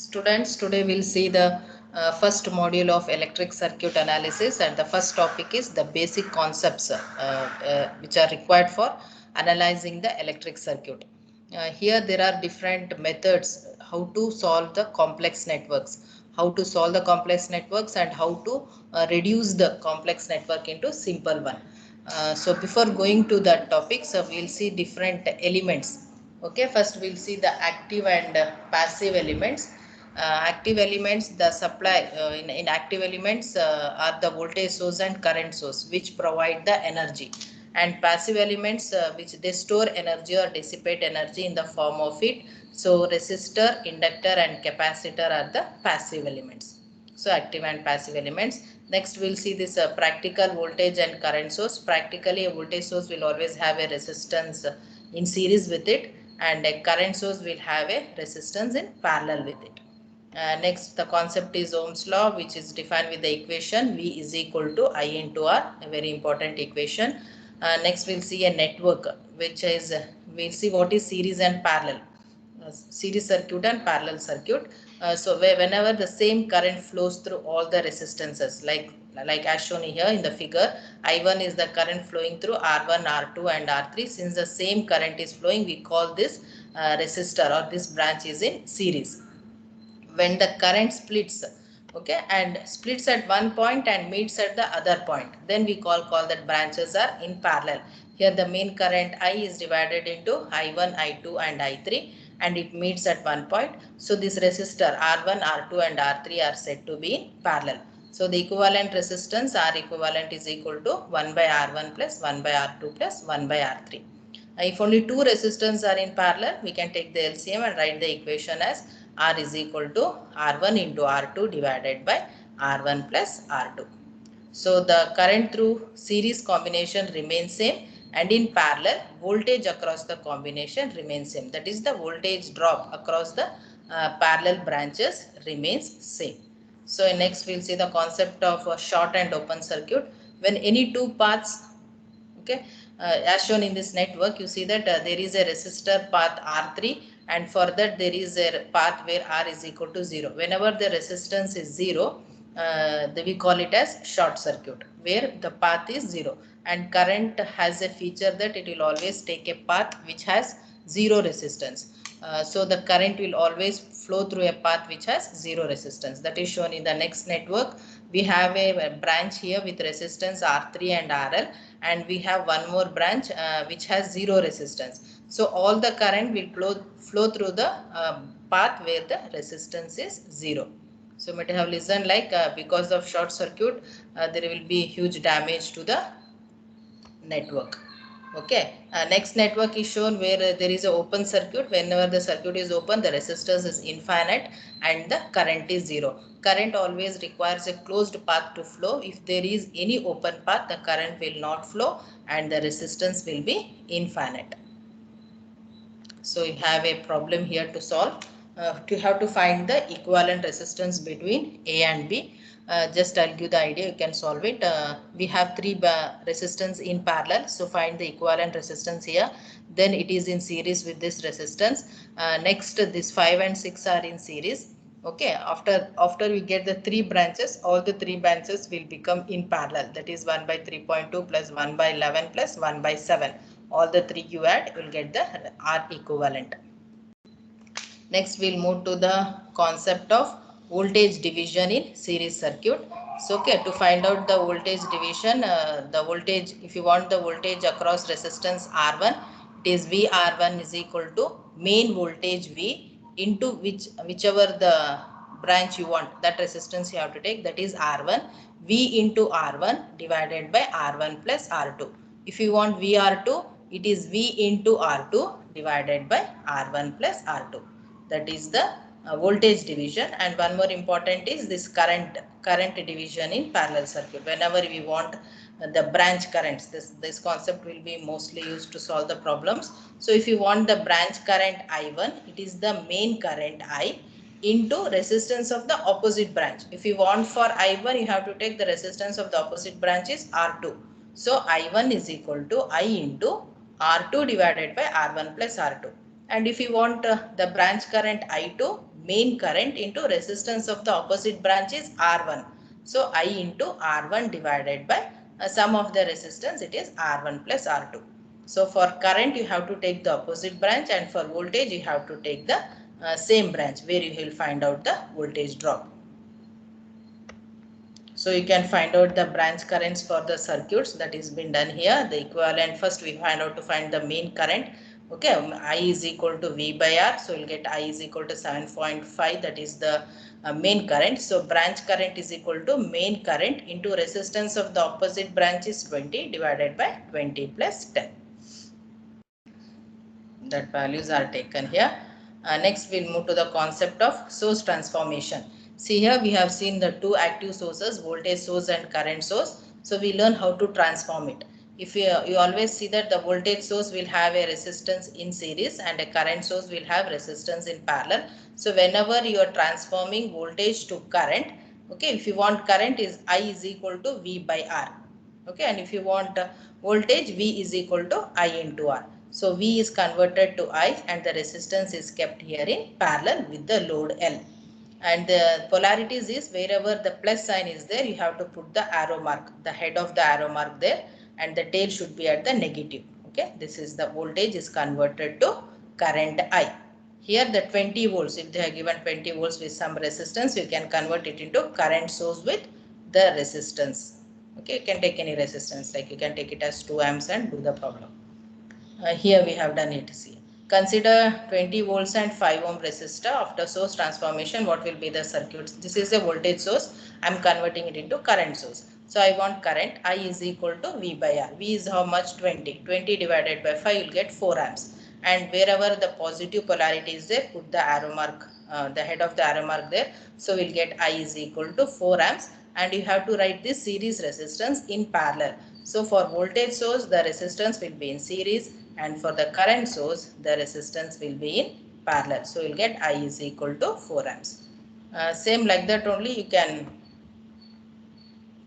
Students, today we'll see the first module of electric circuit analysis, and the first topic is the basic concepts which are required for analyzing the electric circuit. Here there are different methods how to solve the complex networks, and how to reduce the complex network into simple one. So before going to that topic, so we'll see different elements. Okay, first we'll see the active and passive elements. Active elements, the supply in active elements are the voltage source and current source which provide the energy, and passive elements which they store energy or dissipate energy in the form of heat. So resistor, inductor and capacitor are the passive elements. So active and passive elements. Next we'll see this practical voltage and current source. Practically a voltage source will always have a resistance in series with it, and a current source will have a resistance in parallel with it. Next, the concept is Ohm's law, which is defined with the equation V is equal to I into R, a very important equation. Next, we'll see a network, which is, we'll see what is series and parallel. Series circuit and parallel circuit. So whenever the same current flows through all the resistances, like as shown here in the figure, I1 is the current flowing through R1, R2 and R3. Since the same current is flowing, we call this resistor, or this branch is in series. When the current splits, okay, and splits at one point and meets at the other point, then we call that branches are in parallel. Here the main current I is divided into I1, I2 and I3, and it meets at one point. So this resistor R1, R2 and R3 are said to be in parallel. So the equivalent resistance R equivalent is equal to 1 by R1 plus 1 by R2 plus 1 by R3. If only two resistors are in parallel, we can take the LCM and write the equation as R is equal to R1 into R2 divided by R1 plus R2. So the current through series combination remains same, and in parallel voltage across the combination remains same. That is, the voltage drop across the parallel branches remains same. So next we'll see the concept of a short and open circuit. When any two paths, okay, as shown in this network, you see that there is a resistor path R3, and for that there is a path where R is equal to 0. Whenever the resistance is 0, we call it as short circuit, where the path is 0, and current has a feature that it will always take a path which has 0 resistance. So the current will always flow through a path which has 0 resistance. That is shown in the next network. We have a branch here with resistance R3 and RL, and we have one more branch which has 0 resistance. So all the current will flow through the path where the resistance is 0. So you might have listened like because of short circuit there will be huge damage to the network. Okay, next network is shown where there is an open circuit. Whenever the circuit is open, the resistance is infinite and the current is 0. Current always requires a closed path to flow. If there is any open path, the current will not flow and the resistance will be infinite. So you have a problem here to solve. To have to find the equivalent resistance between A and B. Just I'll give the idea, you can solve it. We have three resistance in parallel, so find the equivalent resistance here. Then it is in series with this resistance. Next, this 5 and 6 are in series. Okay, after we get the three branches, all the three branches will become in parallel. That is 1 by 3.2 plus 1 by 11 plus 1 by 7. All the three you add, you will get the R equivalent. Next, we'll move to the concept of voltage division in series circuit. So, okay, to find out the voltage division, the voltage, if you want the voltage across resistance R1, it is V R1 is equal to main voltage V into whichever the branch you want, that resistance you have to take, that is R1, V into R1 divided by R1 plus R2. If you want VR2, it is V into R2 divided by R1 plus R2. That is the voltage division. And one more important is this current division in parallel circuit. Whenever we want the branch currents, this concept will be mostly used to solve the problems. So if you want the branch current I1, it is the main current I into resistance of the opposite branch. If you want for I1, you have to take the resistance of the opposite branch is R2. So I1 is equal to I into R2 divided by R1 plus R2. And if you want the branch current I2, main current into resistance of the opposite branch is R1. So I into R1 divided by sum of the resistance, it is R1 plus R2. So for current you have to take the opposite branch, and for voltage you have to take the same branch where you will find out the voltage drop. So you can find out the branch currents for the circuits, that is been done here. The equivalent, first we find out to find the main current. Okay, I is equal to V by R. So you'll get I is equal to 7.5, that is the main current. So branch current is equal to main current into resistance of the opposite branch is 20 divided by 20 plus 10. That values are taken here. Next we'll move to the concept of source transformation. See here we have seen the two active sources, voltage source and current source. So we learn how to transform it. If you always see that the voltage source will have a resistance in series and a current source will have resistance in parallel. So whenever you are transforming voltage to current, okay, if you want current is I is equal to V by R. Okay, and if you want voltage, V is equal to I into R. So V is converted to I and the resistance is kept here in parallel with the load L. And the polarities is wherever the plus sign is there, you have to put the arrow mark, the head of the arrow mark there, and the tail should be at the negative. Okay, this is the voltage is converted to current I. Here the 20 volts, if they have given 20 volts with some resistance, we can convert it into current source with the resistance. Okay, you can take any resistance, like you can take it as 2 amps and do the problem. Here we have done it. See, consider 20 volts and 5 ohm resistor. After source transformation, what will be the circuits? This is a voltage source. I am converting it into current source. So I want current I is equal to V by R. V is how much? 20. 20 divided by 5, you will get 4 amps. And wherever the positive polarity is there, put the arrow mark, the head of the arrow mark there. So we'll get I is equal to 4 amps. And you have to write this series resistance in parallel. So for voltage source, the resistance will be in series, and for the current source, the resistance will be in parallel. So you'll get I is equal to 4 amps. Same like that only you can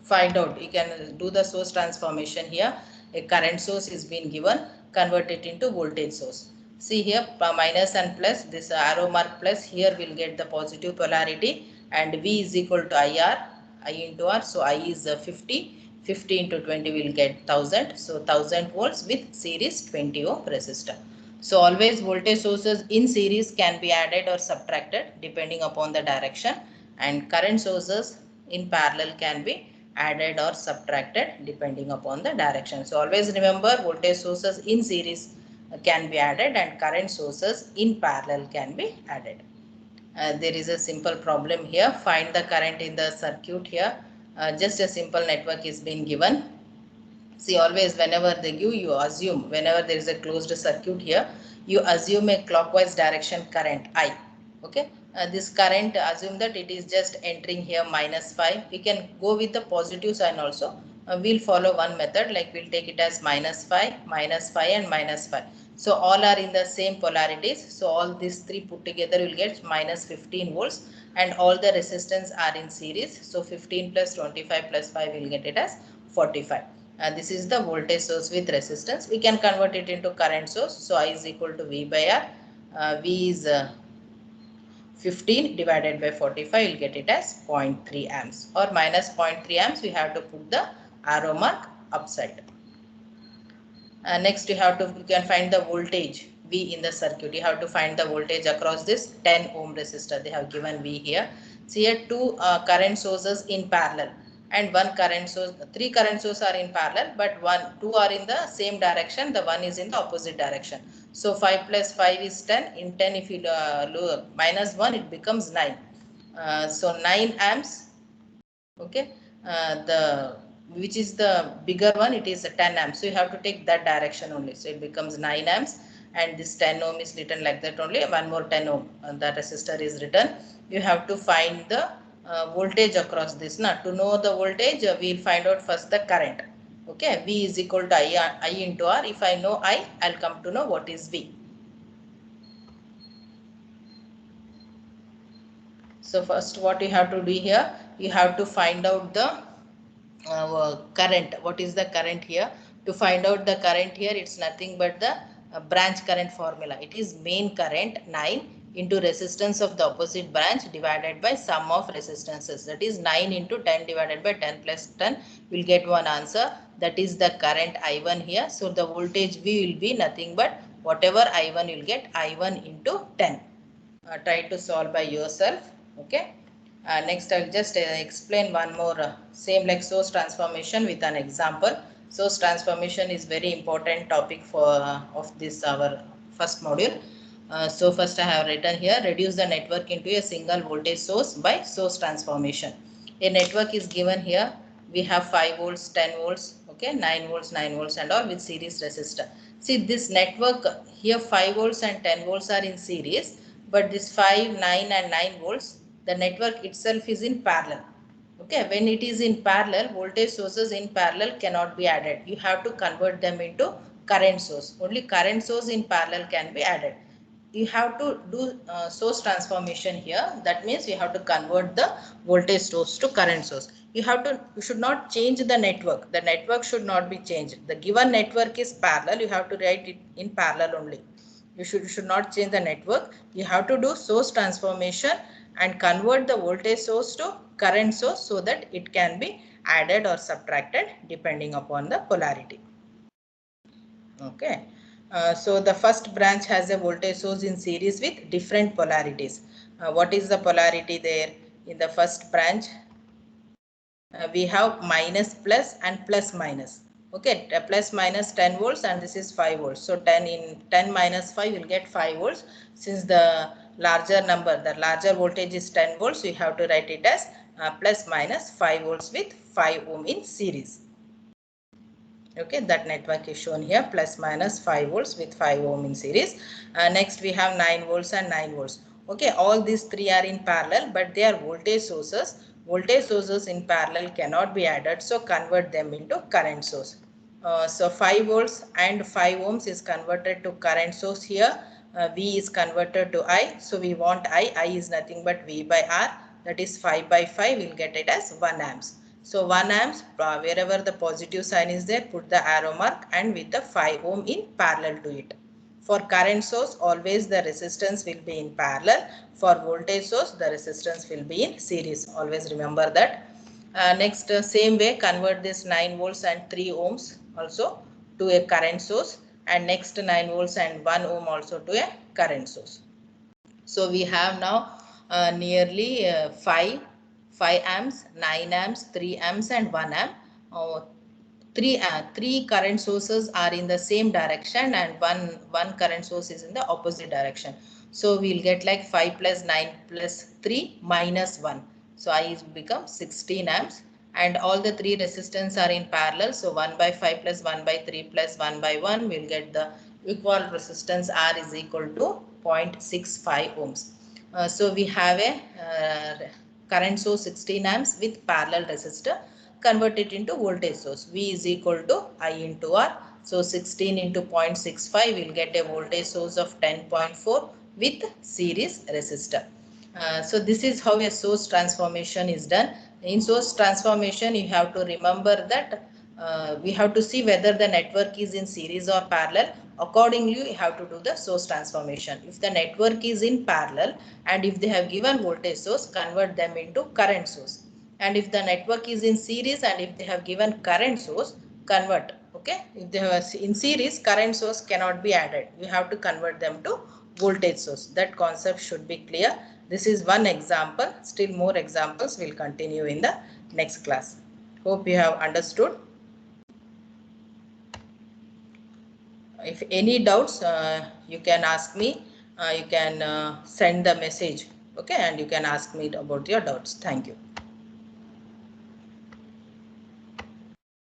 find out. You can do the source transformation here. A current source is being given, convert it into voltage source. See here, minus and plus, this arrow mark plus, here we'll get the positive polarity, and V is equal to IR, I into R. So I is 50. 50 into 20 will get 1000. So 1000 volts with series 20 ohm resistor. So always voltage sources in series can be added or subtracted depending upon the direction, and current sources in parallel can be added or subtracted depending upon the direction. So always remember, voltage sources in series can be added and current sources in parallel can be added. There is a simple problem here. Find the current in the circuit here. Just a simple network is being given. See, always whenever they give, you assume, whenever there is a closed circuit here, you assume a clockwise direction current I. Okay, this current, assume that it is just entering here -5. We can go with the positive sign also. We'll follow one method, like we'll take it as -5, -5 and -5. So all are in the same polarities. So all these three put together will get -15 volts, and all the resistance are in series. So 15 plus 25 plus 5 will get it as 45. This is the voltage source with resistance. We can convert it into current source. So I is equal to V by R. V is 15 divided by 45, you'll get it as 0.3 amps, or minus 0.3 amps. We have to put the arrow mark upside. Next you can find the voltage V in the circuit. You have to find the voltage across this 10 ohm resistor. They have given V here. So here two current sources in parallel, and one current source, three current sources are in parallel, but two are in the same direction, the one is in the opposite direction. So 5 plus 5 is 10. In 10, if you minus 1, it becomes 9. So 9 amps. Okay, the which is the bigger one, it is a 10 amps. So you have to take that direction only. So it becomes 9 amps, and this 10 ohm is written like that only. One more 10 ohm, that resistor is written. You have to find the voltage across this. Now to know the voltage, we'll find out first the current. Okay, V is equal to I into R. If I know I, I'll come to know what is V. So first what you have to do here, you have to find out the current. What is the current here? To find out the current here, it's nothing but the branch current formula. It is main current 9 into resistance of the opposite branch divided by sum of resistances. That is 9 into 10 divided by 10 plus 10. We'll get one answer. That is the current I1 here. So the voltage V will be nothing but whatever I1 you'll get I1 into 10. Try to solve by yourself. Okay. Next I'll just explain one more same like source transformation with an example. Source transformation is very important topic for of this our first module. So first I have written here, reduce the network into a single voltage source by source transformation. A network is given here. We have 5 volts, 10 volts, okay, 9 volts, 9 volts and all with series resistor. See this network here 5 volts and 10 volts are in series, but this 5, 9 and 9 volts, the network itself is in parallel. Okay, when it is in parallel, voltage sources in parallel cannot be added. You have to convert them into current source. Only current source in parallel can be added. You have to do source transformation here. That means you have to convert the voltage source to current source. You should not change the network. The network should not be changed. The given network is parallel. You have to write it in parallel only. You should not change the network. You have to do source transformation and convert the voltage source to current source so that it can be added or subtracted depending upon the polarity. Okay. So the first branch has a voltage source in series with different polarities. What is the polarity there? In the first branch, we have minus plus and plus minus. Okay, plus minus 10 volts and this is 5 volts. So 10 minus 5 will get 5 volts. Since the larger number, the larger voltage is 10 volts, we have to write it as plus minus 5 volts with 5 ohm in series. Okay, that network is shown here, plus minus 5 volts with 5 ohm in series. Next we have 9 volts and 9 volts. Okay, all these three are in parallel, but they are voltage sources. Voltage sources in parallel cannot be added, so convert them into current source. So 5 volts and 5 ohms is converted to current source here. V is converted to I. So we want I is nothing but V by R. That is 5 by 5. We'll get it as 1 amps. So 1 amps, wherever the positive sign is there, put the arrow mark and with the 5 ohm in parallel to it. For current source, always the resistance will be in parallel. For voltage source, the resistance will be in series. Always remember that. Next, same way, convert this 9 volts and 3 ohms also to a current source. And next 9 volts and 1 ohm also to a current source. So we have now nearly 5 amps, 9 amps, 3 amps and 1 amp. Three current sources are in the same direction and one current source is in the opposite direction. So we'll get like 5 plus 9 plus 3 minus 1. So I become 16 amps and all the three resistance are in parallel. So 1 by 5 plus 1 by 3 plus 1 by 1 will get the equal resistance R is equal to 0.65 ohms. So we have a current source 16 amps with parallel resistor. Convert it into voltage source. V is equal to I into R. So 16 into 0.65 will get a voltage source of 10.4 with series resistor. So this is how a source transformation is done. In source transformation, you have to remember that we have to see whether the network is in series or parallel. Accordingly, you have to do the source transformation. If the network is in parallel and if they have given voltage source, convert them into current source. And if the network is in series and if they have given current source, convert. Okay, if they have in series, current source cannot be added. You have to convert them to voltage source. That concept should be clear. This is one example. Still more examples will continue in the next class. Hope you have understood. If any doubts, you can ask me. You can send the message. Okay, and you can ask me about your doubts. Thank you.